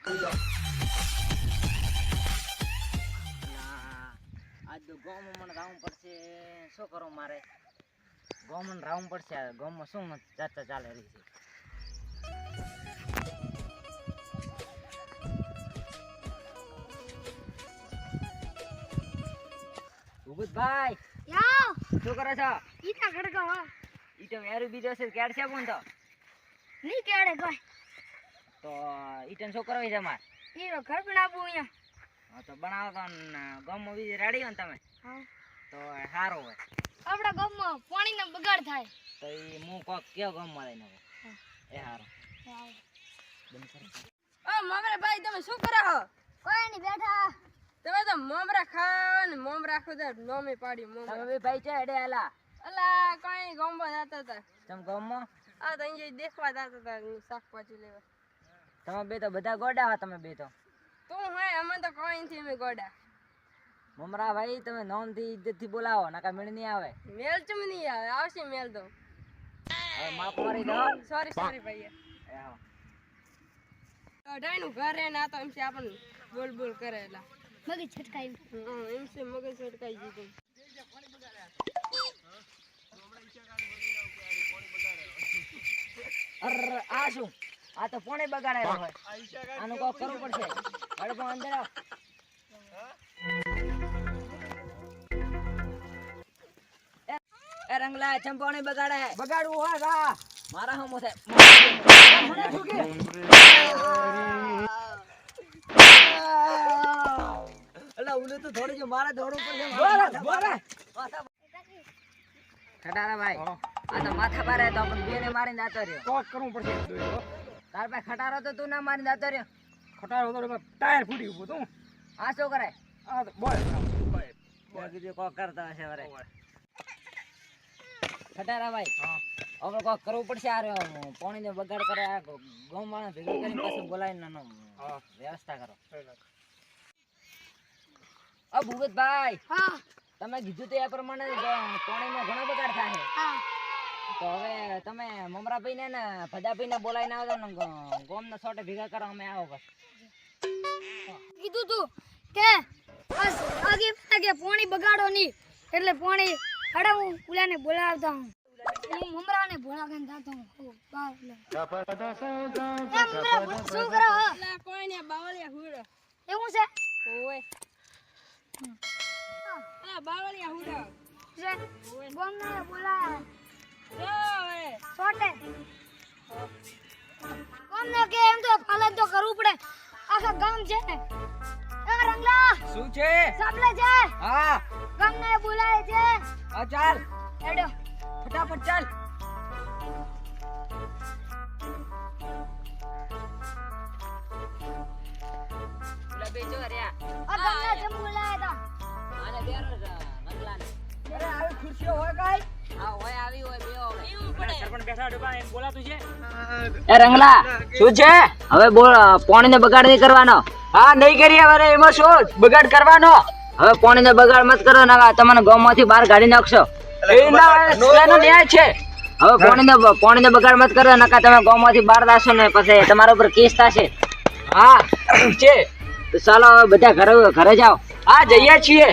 આજ તો ગામમાં મને રાવું પડશે. શું કરું મારે? ગામમાં રાવું પડશે. ગામમાં શું ચર્ચા ચાલે રહી છે? ભૂપતભાઈ, શું કરો છો? ઈટા ગડગા ઈ તો વેરું બીજો છે કેડ છે કોણ તો ની કેડે કોઈ તો ઈટન શું કરવી છે માર? ઈરો ઘર બનાવું અહીંયા. હા તો બનાવો તો ગામમાં બીજી રેડી હો ને તમે હા તો સારું હોય. આપણા ગામમાં પાણીનો બગાડ થાય તો ઈ હું કોક કયો ગામમાં લઈને આવું એ સારું. મમરા ભાઈ તમે શું કરો છો? કોઈ નહીં બેઠા. તમે તો મમરા ખાઓ ને મમરા ખુદ નોમે પાડી તમે મમરા. બે ભાઈ છે એડે આલા અલા કઈ ગામમાં જતા હતા. તમે ગામમાં આ તો અહીંયા દેખવા જતા હતા શાકભાજી લેવા. તમે બે તો બધા ગોડા હો. તમે બે તો તું હોય અમે તો કોઈ નથી અમે ગોડા. મમરા ભાઈ તમે નોમથી ઇજ્જતથી બોલાવો નકા મેળ નહીં આવે. મેલ ચમ નહીં આવે આવશે મેલ તો. હવે માફ કરી દો. સોરી ભાઈ. એ હા. અઢાઈનું ઘર હે ને આ તો એમ છે આપણને બોલ બોલ કરે એલા. મગજ છટકાયું. એમ છે મગજ છટકાઈ દીધું. અરે આ શું? આ તો પોણે બગાડેલો હોય. આનું કોક કરવું પડશે. હવે પણ અંદર આવ. એ રંગલા ચંપોણી બગાડે. બગાડવું હોય રા મારા હમો છે. મને ઠોકી. અલા ઉલે તો થોડી જો મારે દોડવું પડશે. બોરે ખટારા ભાઈ આ તો માથા પારે તો પણ બેને મારીને આતો રહ્યો. કોક કરવું પડશે. તાર પાસે ખટારો તો તું ના મારીને આતો રહ્યો. ખટારો તો ટાયર ફૂટી ઉભો તું. આ શું કરે? આ તો બોય બીજું કોક કરતા હશે વરે. ખટારા ભાઈ હા હવે કોક કરવું પડશે. આ રહ્યો પાણીને બગાડ કરે આ ગામવાળા ભેગું કરીને પાછું બોલાવીને હા વ્યવસ્થા કરો. ભૂપતભાઈ હા તમે કીધું તો એ પ્રમાણે પાણીનો ઘણો બગાડ થાય. હા તો હવે તમે મમરાભાઈને ને ભદાભાઈને બોલાવીને આવજો ને ગોમના સોટે ભેગા કરો. અમે આવો બસ. કીધું તું કે આગે કે પાણી બગાડો નહીં એટલે પાણી હડે હું ઉલાને બોલાવતા હું મમરાને બોલાવીને જાતો હું બહાર લે. શું કરો હો? અલા કોઈ ને બાવળિયા હુડો. એવું છે ઓય. અલા બાવળિયા હુડો. છે બોમને બોલાય જો હવે સોટે બોમને કે એમ તો પાલન તો કરવું પડે. આખા ગામ છે ને એ રંગલા શું છે? સાંભળે છે હા ગામને બોલાય છે. હા ચાલ હેડો ફટાફટ ચાલ. પેલા બે જો રહ્યા. આ ગામને જેમ બોલાયા આને બેરો રંગલાને. અરે આવી ખુરશીઓ હોય કાઈ? હા હોય આવી હોય બે હોય. સરપંચ બેઠા ડબ્બા એમ બોલાતું છે. એ રંગલા શું છે? હવે બોલ પાણીને બગાડ નહીં કરવાનો. હા નહીં કરીએ હવે એમાં શું બગાડ કરવાનો? હવે પાણીને બગાડ મત કરો ના તમને ગામમાંથી બહાર કાઢી નાખશો. એનો ન્યાય છે. હવે પાણીને બગાડ મત કરો નકા તમે ગામમાંથી બહાર દાશો ને પછી તમારા ઉપર કેસ થશે. હા છે. તો ચાલો હવે બધા ઘરે જાઓ. હા જઈએ છીએ.